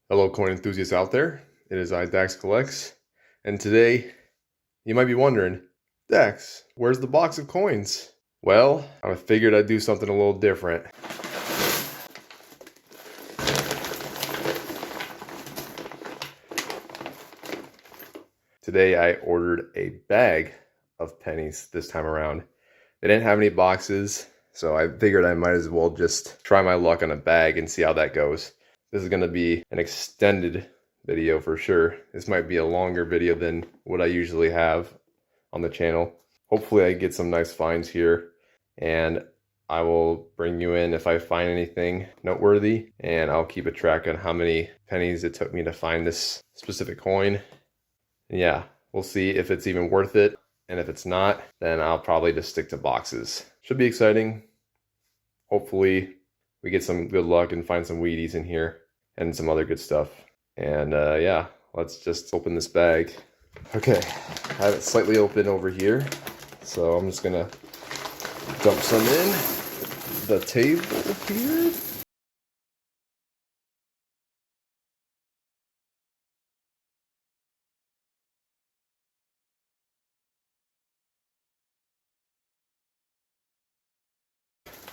Hello, coin enthusiasts out there. It is I, Dax Collects, and today you might be wondering, Dax, where's the box of coins? Well, I figured I'd do something a little different. Today I ordered a bag of pennies this time around. They didn't have any boxes, so I figured I might as well just try my luck on a bag and see how that goes. This is going to be an extended video for sure. This might be a longer video than what I usually have on the channel. Hopefully I get some nice finds here, and I will bring you in if I find anything noteworthy, and I'll keep a track on how many pennies it took me to find this specific coin. And yeah, we'll see if it's even worth it, and if it's not, then I'll probably just stick to boxes. Should be exciting. Hopefully we get some good luck and find some Wheaties in here and some other good stuff. And yeah, let's just open this bag. Okay, I have it slightly open over here, so I'm just gonna dump some in the table here.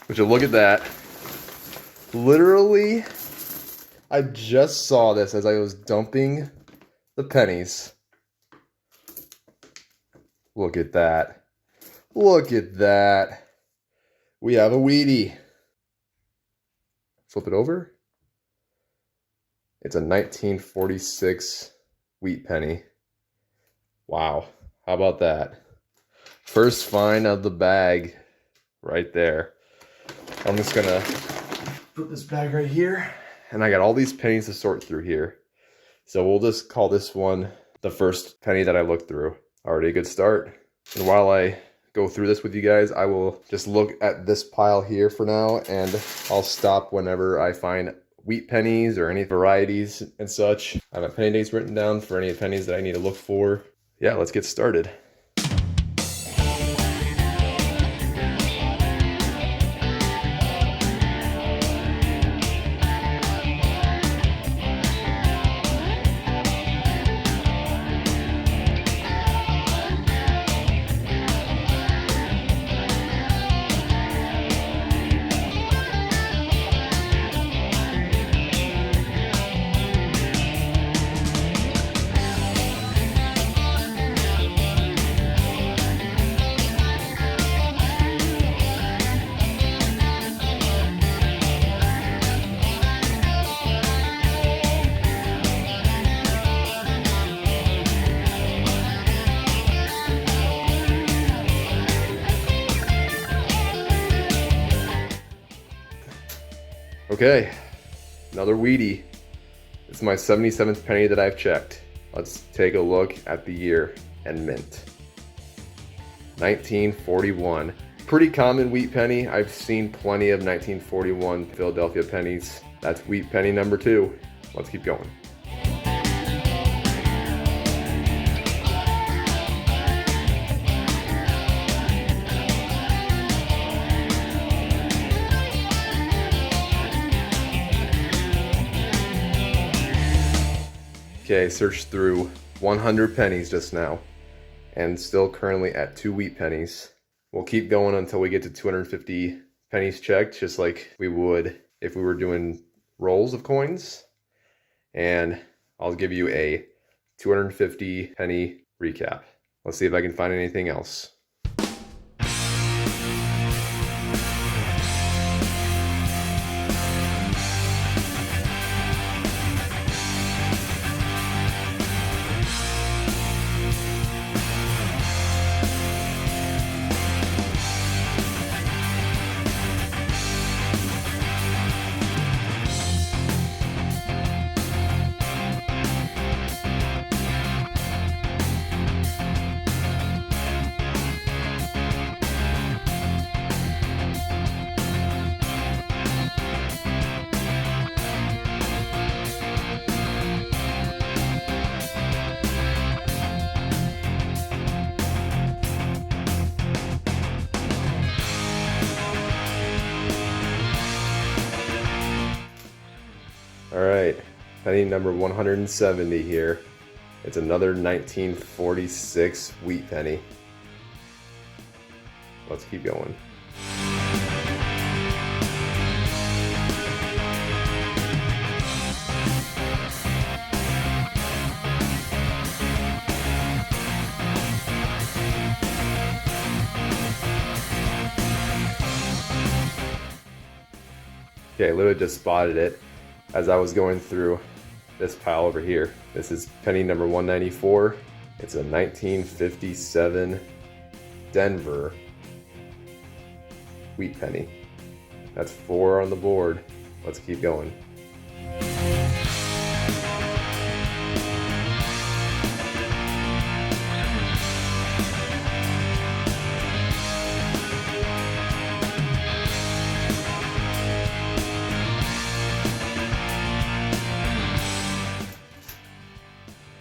Would you look at that? Literally, I just saw this as I was dumping the pennies. Look at that. Look at that. We have a Wheatie. Flip it over. It's a 1946 wheat penny. Wow. How about that? First find of the bag right there. I'm just gonna put this bag right here. And I got all these pennies to sort through here. So we'll just call this one the first penny that I looked through. Already a good start. And while I go through this with you guys, I will just look at this pile here for now, and I'll stop whenever I find wheat pennies or any varieties and such. I have my penny dates written down for any pennies that I need to look for. Yeah, let's get started. Okay, another Wheatie. It's my 77th penny that I've checked. Let's take a look at the year and mint. 1941. Pretty common wheat penny. I've seen plenty of 1941 Philadelphia pennies. That's wheat penny number 2. Let's keep going. Okay, searched through 100 pennies just now, and still currently at 2 wheat pennies. We'll keep going until we get to 250 pennies checked, just like we would if we were doing rolls of coins. And I'll give you a 250 penny recap. Let's see if I can find anything else. Penny number 170 here. It's another 1946 wheat penny. Let's keep going. Okay, I literally just spotted it as I was going through this pile over here. This is penny number 194. It's a 1957 Denver wheat penny. That's 4 on the board. Let's keep going.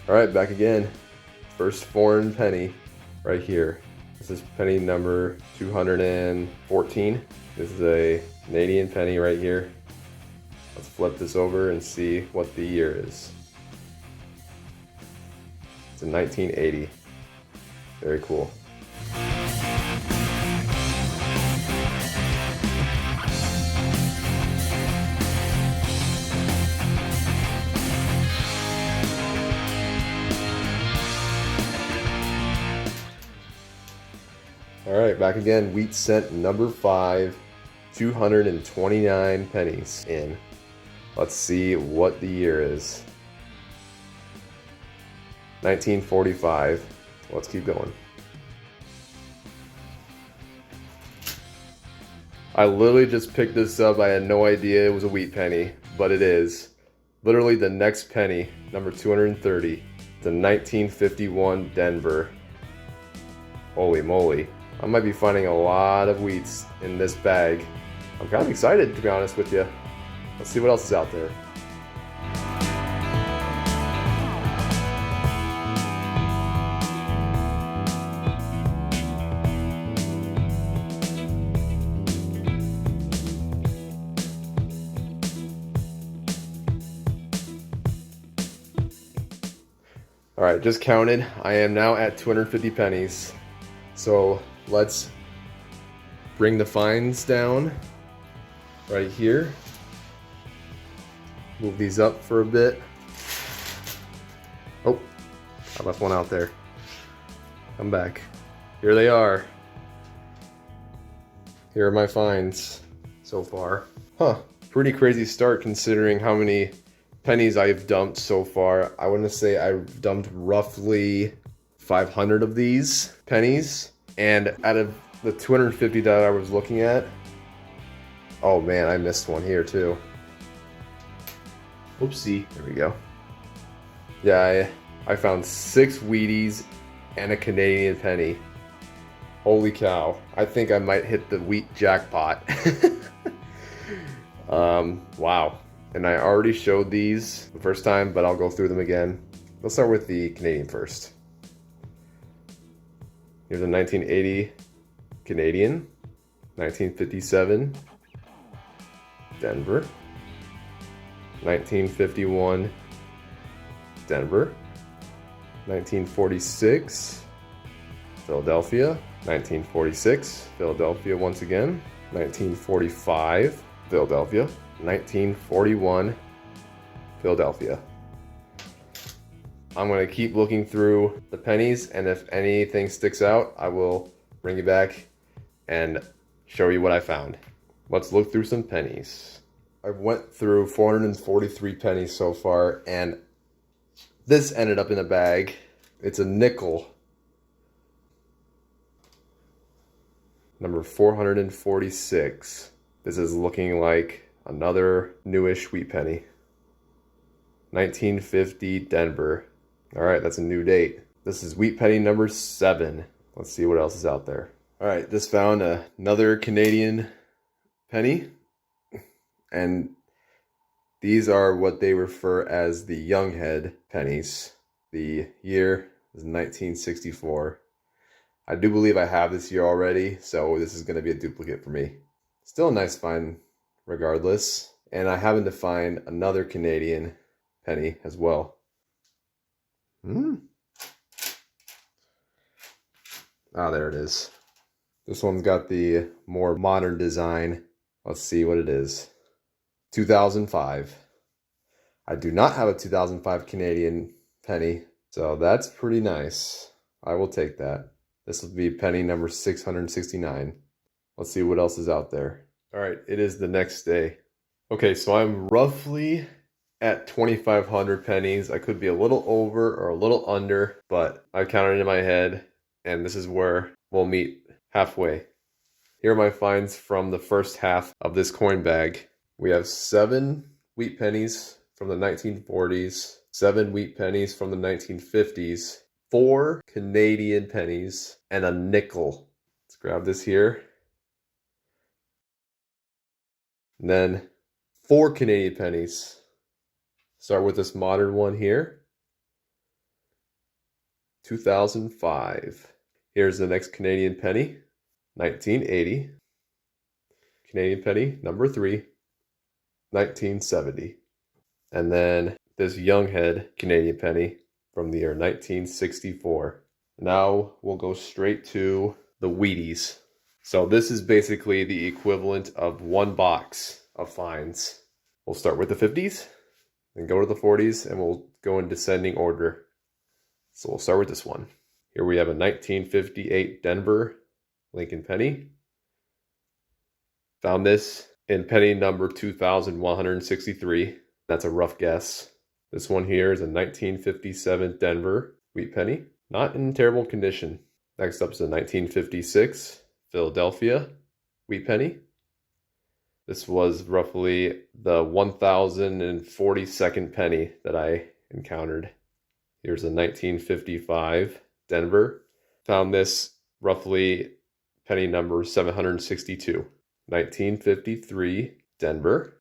All right, back again. First foreign penny right here. This is penny number 214. This is a Canadian penny right here. Let's flip this over and see what the year is. It's a 1980. Very cool. All right, back again. Wheat cent number 5, 229 pennies in. Let's see what the year is. 1945. Let's keep going. I literally just picked this up. I had no idea it was a wheat penny, but it is. Literally the next penny, number 230. It's a 1951 Denver. Holy moly. I might be finding a lot of wheats in this bag. I'm kind of excited, to be honest with you. Let's see what else is out there. All right, just counted. I am now at 250 pennies. So let's bring the fines down right here. Move these up for a bit. Oh, I left one out there. Come back. Here they are. Here are my fines so far. Huh, pretty crazy start considering how many pennies I've dumped so far. I want to say I've dumped roughly 500 of these pennies. And out of the 250 that I was looking at, oh man, I missed one here too. Oopsie. There we go. Yeah, I found 6 Wheaties and a Canadian penny. Holy cow. I think I might hit the wheat jackpot. Wow. And I already showed these the first time, but I'll go through them again. Let's start with the Canadian first. Here's a 1980 Canadian, 1957 Denver, 1951 Denver, 1946 Philadelphia, 1946 Philadelphia once again, 1945 Philadelphia, 1941 Philadelphia. I'm going to keep looking through the pennies, and if anything sticks out, I will bring you back and show you what I found. Let's look through some pennies. I've went through 443 pennies so far, and this ended up in a bag. It's a nickel. Number 446. This is looking like another newish wheat penny. 1950 Denver. All right, that's a new date. This is wheat penny number 7. Let's see what else is out there. All right, just found another Canadian penny. And these are what they refer as the young head pennies. The year is 1964. I do believe I have this year already, so this is going to be a duplicate for me. Still a nice find regardless. And I happened to find another Canadian penny as well. Ah, there it is. This one's got the more modern design. Let's see what it is. 2005. I do not have a 2005 Canadian penny, so that's pretty nice. I will take that. This will be penny number 669. Let's see what else is out there. All right, it is the next day. Okay, so I'm roughly at 2,500 pennies. I could be a little over or a little under, but I counted in my head, and this is where we'll meet halfway. Here are my finds from the first half of this coin bag. We have 7 wheat pennies from the 1940s, 7 wheat pennies from the 1950s, 4 Canadian pennies, and a nickel. Let's grab this here. And then 4 Canadian pennies. Start with this modern one here. 2005. Here's the next Canadian penny. 1980. Canadian penny, number 3. 1970. And then this Younghead Canadian penny from the year 1964. Now we'll go straight to the Wheaties. So this is basically the equivalent of 1 box of finds. We'll start with the 50s, then go to the 40s, and we'll go in descending order. So we'll start with this one. Here we have a 1958 Denver Lincoln penny. Found this in penny number 2,163. That's a rough guess. This one here is a 1957 Denver wheat penny. Not in terrible condition. Next up is a 1956 Philadelphia wheat penny. This was roughly the 1,042nd penny that I encountered. Here's a 1955 Denver. Found this roughly penny number 762. 1953 Denver.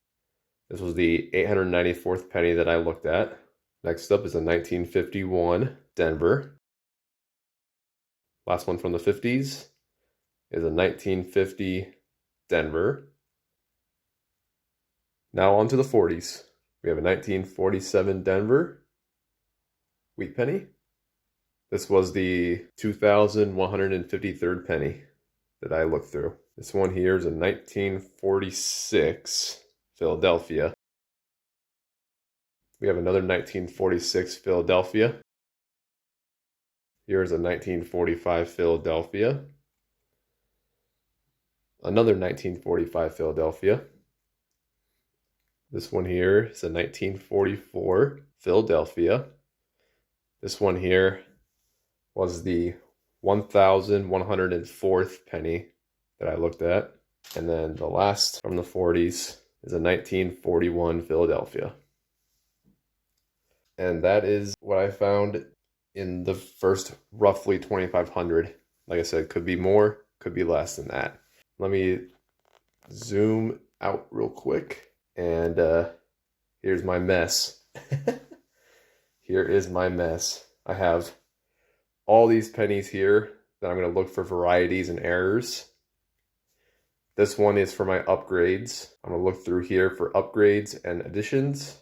This was the 894th penny that I looked at. Next up is a 1951 Denver. Last one from the 50s is a 1950 Denver. Now on to the 40s. We have a 1947 Denver wheat penny. This was the 2,153rd penny that I looked through. This one here is a 1946 Philadelphia. We have another 1946 Philadelphia. Here's a 1945 Philadelphia. Another 1945 Philadelphia. This one here is a 1944 Philadelphia. This one here was the 1,104th penny that I looked at. And then the last from the 40s is a 1941 Philadelphia. And that is what I found in the first roughly 2,500. Like I said, could be more, could be less than that. Let me zoom out real quick. And here's my mess. Here is my mess. I have all these pennies here that I'm going to look for varieties and errors. This one is for my upgrades. I'm going to look through here for upgrades and additions.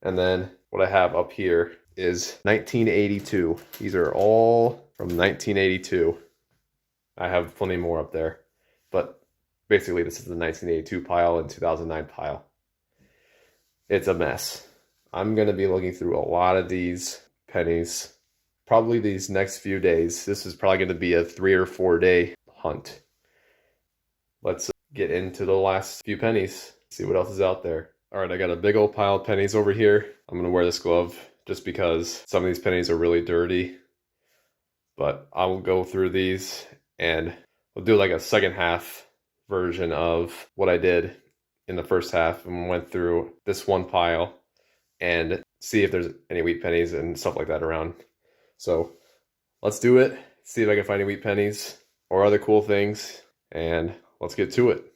And then what I have up here is 1982. These are all from 1982. I have plenty more up there. But basically this is the 1982 pile and 2009 pile. It's a mess. I'm going to be looking through a lot of these pennies probably these next few days. This is probably going to be a 3 or 4 day hunt. Let's get into the last few pennies, see what else is out there. All right, I got a big old pile of pennies over here. I'm going to wear this glove just because some of these pennies are really dirty. But I will go through these and we'll do like a second half version of what I did in the first half and went through this one pile and see if there's any wheat pennies and stuff like that around. So let's do it, see if I can find any wheat pennies or other cool things, and let's get to it.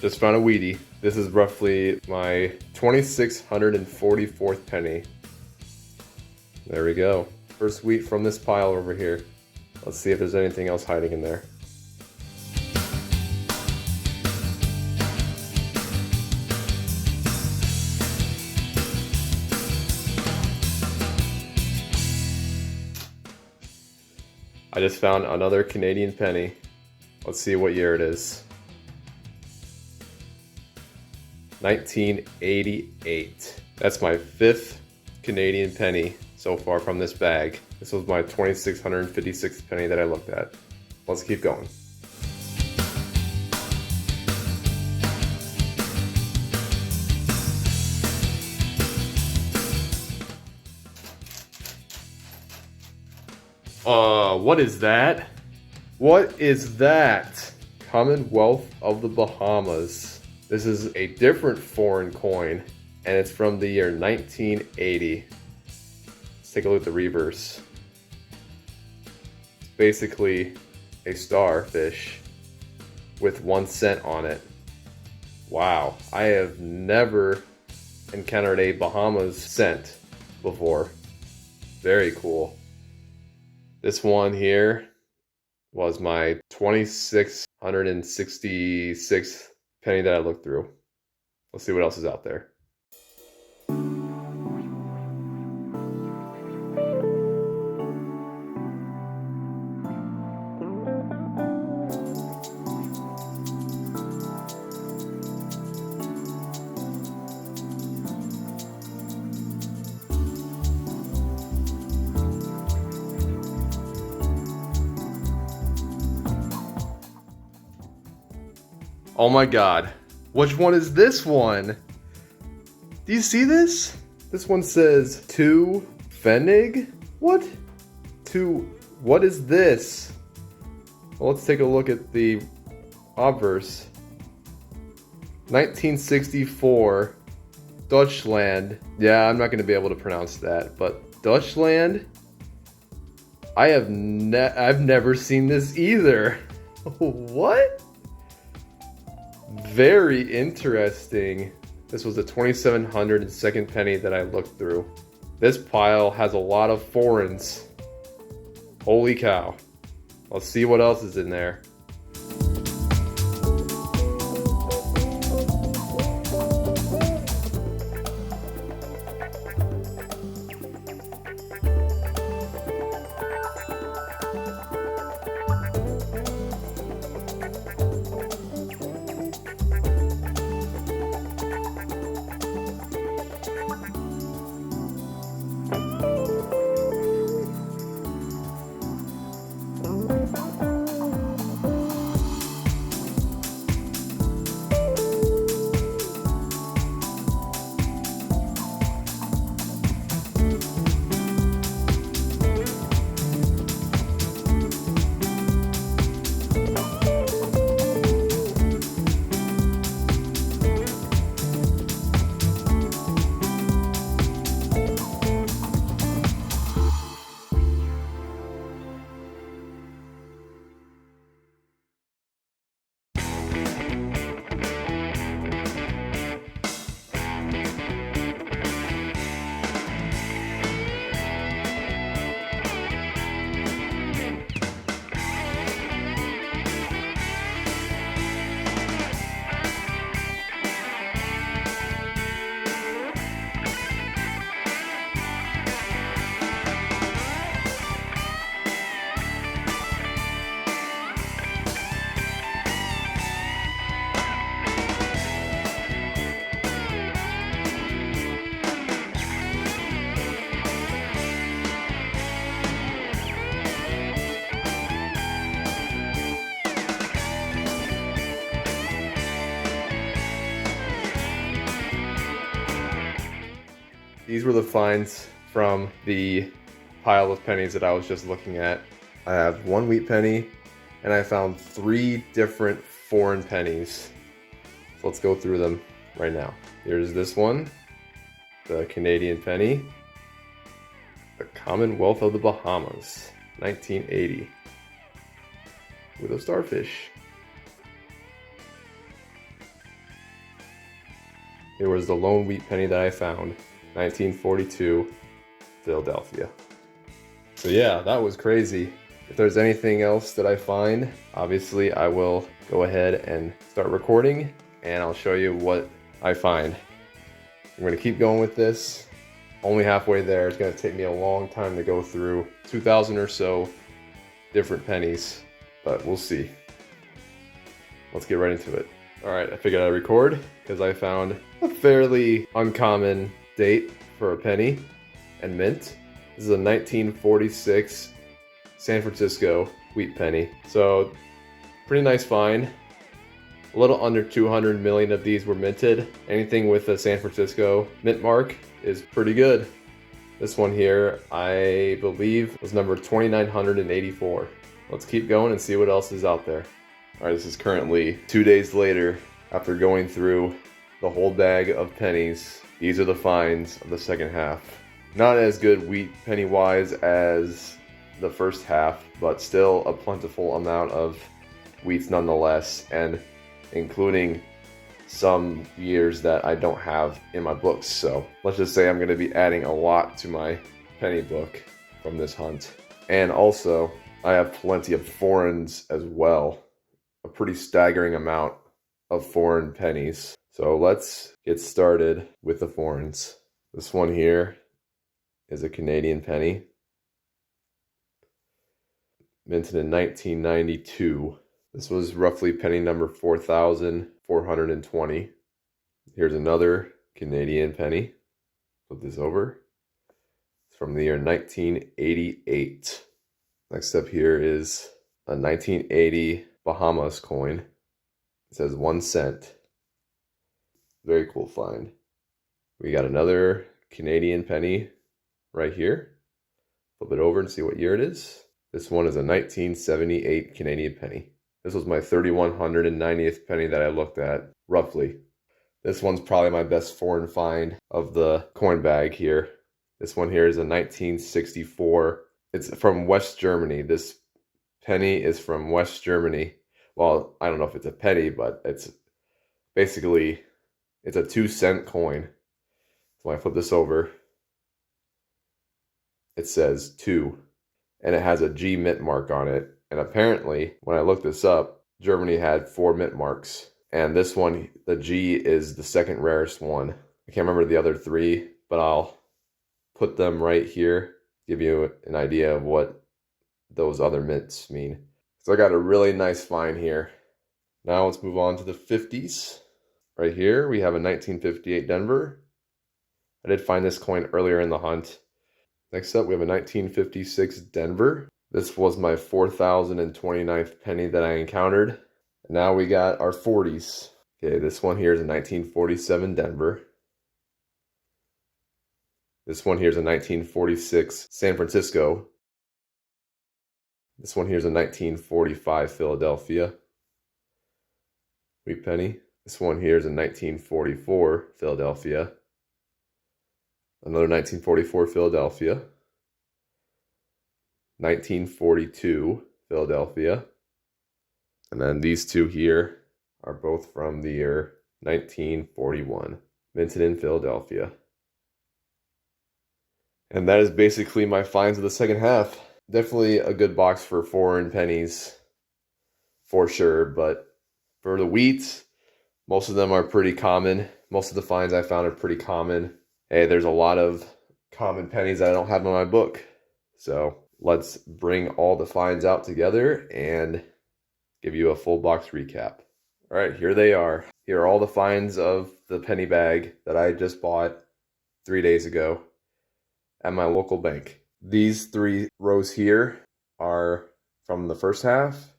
Just found a wheatie. This is roughly my 2,644th penny. There we go. First wheat from this pile over here. Let's see if there's anything else hiding in there. I just found another Canadian penny. Let's see what year it is. 1988. That's my 5th Canadian penny so far from this bag. This was my 2656th penny that I looked at. Let's keep going. What is that? What is that? Commonwealth of the Bahamas. This is a different foreign coin, and it's from the year 1980. Let's take a look at the reverse. It's basically a starfish with 1 cent on it. Wow, I have never encountered a Bahamas cent before. Very cool. This one here was my 2666th penny that I looked through. Let's see what else is out there. Oh my god, which one is this one? Do you see this? This one says to Pfennig? What? What is this? Well, let's take a look at the obverse. 1964, Deutschland. Yeah, I'm not going to be able to pronounce that, but Deutschland? I've never seen this either. What? Very interesting. This was the 2702nd penny that I looked through. This pile has a lot of foreigns. Holy cow. Let's see what else is in there. These were the finds from the pile of pennies that I was just looking at. I have 1 wheat penny, and I found 3 different foreign pennies. So let's go through them right now. Here's this one, the Canadian penny, the Commonwealth of the Bahamas, 1980, with a starfish. Here was the lone wheat penny that I found, 1942, Philadelphia. So yeah, that was crazy. If there's anything else that I find, obviously I will go ahead and start recording, and I'll show you what I find. I'm gonna keep going with this. Only halfway there. It's gonna take me a long time to go through 2,000 or so different pennies, but we'll see. Let's get right into it. All right, I figured I'd record because I found a fairly uncommon date for a penny and mint. This is a 1946 San Francisco wheat penny. So pretty nice find. A little under 200 million of these were minted. Anything with a San Francisco mint mark is pretty good. This one here, I believe, was number 2984. Let's keep going and see what else is out there. All right, this is currently 2 days later after going through the whole bag of pennies. These are the finds of the second half. Not as good wheat penny wise as the first half, but still a plentiful amount of wheats nonetheless, and including some years that I don't have in my books. So let's just say I'm going to be adding a lot to my penny book from this hunt. And also, I have plenty of foreigns as well. A pretty staggering amount of foreign pennies. So let's get started with the foreigns. This one here is a Canadian penny, minted in 1992. This was roughly penny number 4,420. Here's another Canadian penny. Flip this over. It's from the year 1988. Next up here is a 1980 Bahamas coin. It says 1 cent. Very cool find. We got another Canadian penny right here. Flip it over and see what year it is. This one is a 1978 Canadian penny. This was my 3,190th penny that I looked at, roughly. This one's probably my best foreign find of the coin bag here. This one here is a 1964. It's from West Germany. This penny is from West Germany. Well, I don't know if it's a penny, but it's basically, it's a 2-cent coin. So when I flip this over, it says 2, and it has a G mint mark on it. And apparently, when I looked this up, Germany had 4 mint marks. And this one, the G, is the second rarest one. I can't remember the other 3, but I'll put them right here, give you an idea of what those other mints mean. So I got a really nice find here. Now let's move on to the 50s. Right here, we have a 1958 Denver. I did find this coin earlier in the hunt. Next up, we have a 1956 Denver. This was my 4,029th penny that I encountered. Now we got our 40s. Okay, this one here is a 1947 Denver. This one here is a 1946 San Francisco. This one here is a 1945 Philadelphia wheat penny. This one here is a 1944 Philadelphia. Another 1944 Philadelphia. 1942 Philadelphia. And then these two here are both from the year 1941, minted in Philadelphia. And that is basically my finds of the second half. Definitely a good box for foreign pennies, for sure. But for the wheat, most of them are pretty common. Most of the finds I found are pretty common. Hey, there's a lot of common pennies that I don't have in my book. So let's bring all the finds out together and give you a full box recap. All right, here they are. Here are all the finds of the penny bag that I just bought 3 days ago at my local bank. These 3 rows here are from the first half,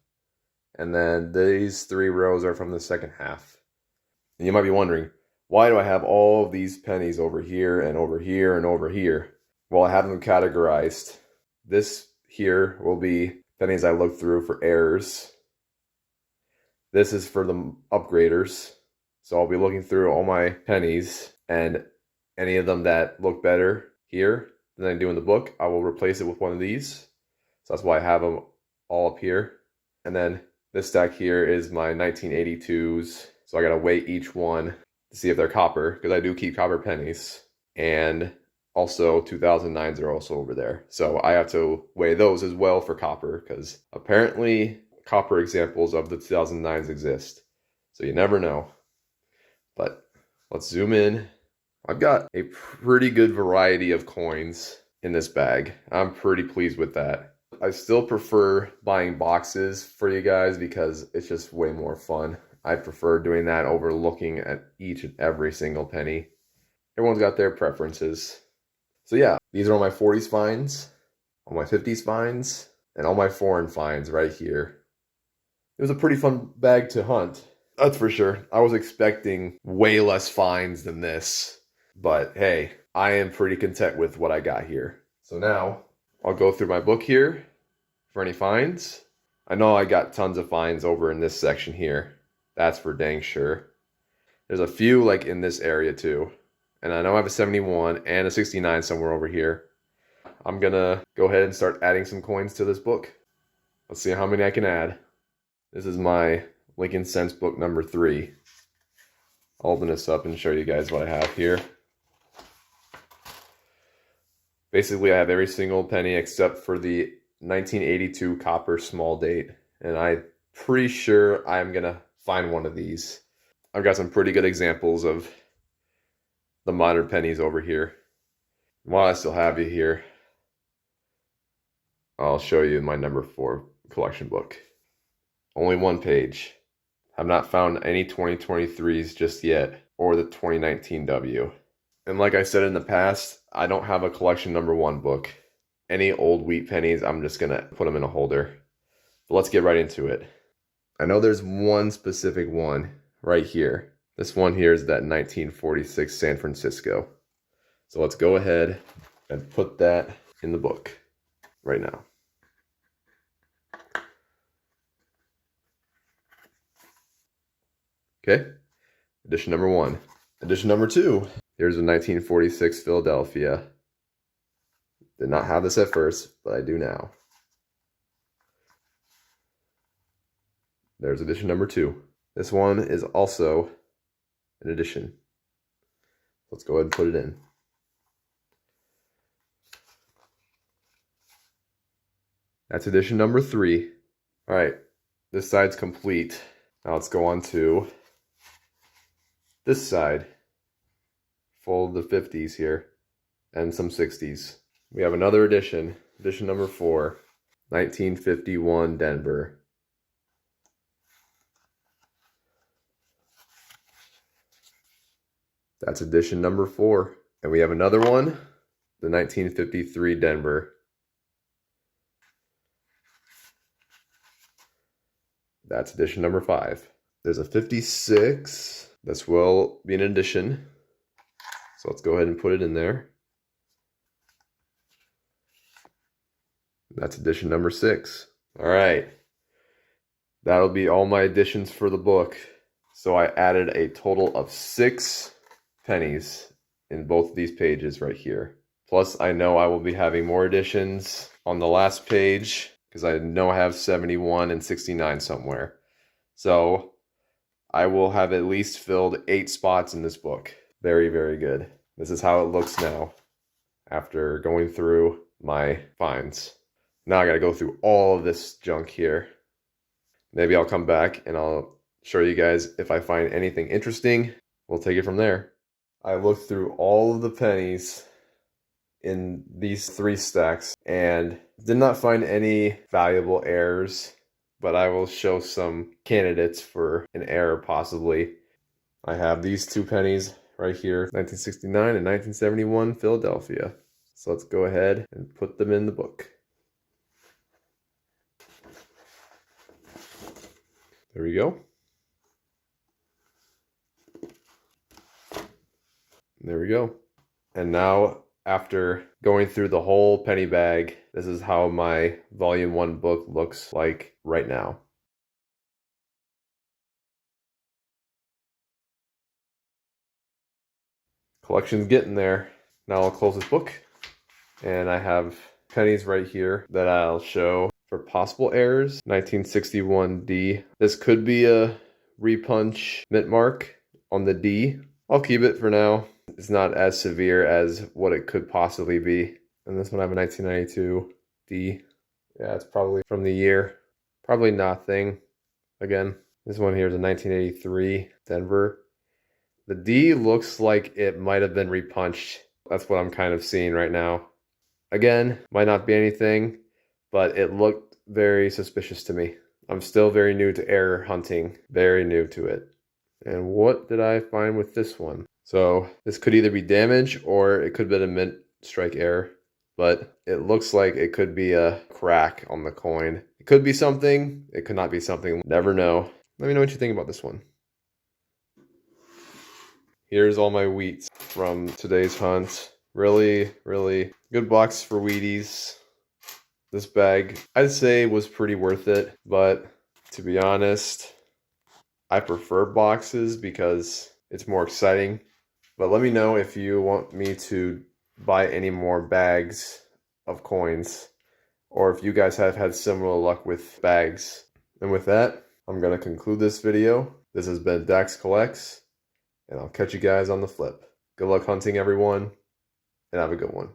and then these 3 rows are from the second half. And you might be wondering, why do I have all of these pennies over here and over here and over here? Well, I have them categorized. This here will be pennies I look through for errors. This is for the upgraders. So I'll be looking through all my pennies, and any of them that look better here than I do in the book, I will replace it with one of these. So that's why I have them all up here. And then this stack here is my 1982s. So I gotta weigh each one to see if they're copper, because I do keep copper pennies. And also 2009s are also over there. So I have to weigh those as well for copper, because apparently copper examples of the 2009s exist. So you never know. But let's zoom in. I've got a pretty good variety of coins in this bag. I'm pretty pleased with that. I still prefer buying boxes for you guys because it's just way more fun. I prefer doing that over looking at each and every single penny. Everyone's got their preferences. So yeah, these are all my 40s finds, all my 50s finds, and all my foreign finds right here. It was a pretty fun bag to hunt, that's for sure. I was expecting way less finds than this, but hey, I am pretty content with what I got here. So now I'll go through my book here for any finds. I know I got tons of finds over in this section here. That's for dang sure. There's a few like in this area too. And I know I have a 71 and a 69 somewhere over here. I'm gonna go ahead and start adding some coins to this book. Let's see how many I can add. This is my Lincoln Cents book number 3. I'll open this up and show you guys what I have here. Basically, I have every single penny except for the 1982 copper small date. And I'm pretty sure I'm gonna find one of these. I've got some pretty good examples of the modern pennies over here. While I still have you here, I'll show you my number 4 collection book. Only one page. I've not found any 2023s just yet, or the 2019 W. And like I said in the past, I don't have a collection number 1 book. Any old wheat pennies, I'm just gonna put them in a holder. But let's get right into it. I know there's one specific one right here. This one here is that 1946 San Francisco. So let's go ahead and put that in the book right now. Okay, edition number 1. Edition number 2, here's a 1946 Philadelphia. Did not have this at first, but I do now. There's edition number 2. This one is also an edition. Let's go ahead and put it in. That's edition number 3. All right, this side's complete. Now let's go on to this side. Full of the 50s here and some 60s. We have another edition, edition number 4, 1951 Denver. That's edition number 4. And we have another one, the 1953 Denver. That's edition number 5. There's a 56. This will be an edition. So let's go ahead and put it in there. That's edition number 6. All right. That'll be all my additions for the book. So I added a total of 6 pennies in both of these pages right here. Plus, I know I will be having more additions on the last page because I know I have 71 and 69 somewhere. So I will have at least filled 8 spots in this book. Very, very good. This is how it looks now after going through my finds. Now I gotta go through all of this junk here. Maybe I'll come back and I'll show you guys if I find anything interesting. We'll take it from there. I looked through all of the pennies in these 3 stacks and did not find any valuable errors, but I will show some candidates for an error possibly. I have these 2 pennies right here, 1969 and 1971 Philadelphia. So let's go ahead and put them in the book. There we go. There we go. And now, after going through the whole penny bag, this is how my volume 1 book looks like right now. Collection's getting there. Now I'll close this book. And I have pennies right here that I'll show for possible errors. 1961 D. This could be a repunch mint mark on the D. I'll keep it for now. It's not as severe as what it could possibly be. And this one I have a 1992 D. Yeah, it's probably from the year. Probably nothing. Again, this one here is a 1983 Denver. The D looks like it might have been repunched. That's what I'm kind of seeing right now. Again, might not be anything, but it looked very suspicious to me. I'm still very new to air hunting, very new to it. And what did I find with this one? So this could either be damage or it could be a mint strike error, but it looks like it could be a crack on the coin. It could be something, it could not be something, never know. Let me know what you think about this one. Here's all my wheats from today's hunt. Really, really good box for Wheaties. This bag, I'd say, was pretty worth it, but to be honest, I prefer boxes because it's more exciting. But let me know if you want me to buy any more bags of coins, or if you guys have had similar luck with bags. And with that, I'm going to conclude this video. This has been Dax Collects, and I'll catch you guys on the flip. Good luck hunting, everyone, and have a good one.